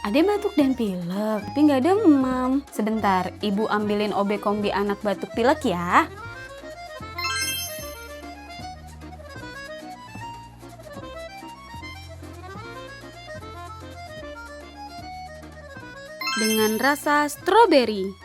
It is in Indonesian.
Ade batuk dan pilek, tapi nggak demam. Sebentar, ibu ambilin OB kombi anak batuk pilek ya. Dengan rasa stroberi.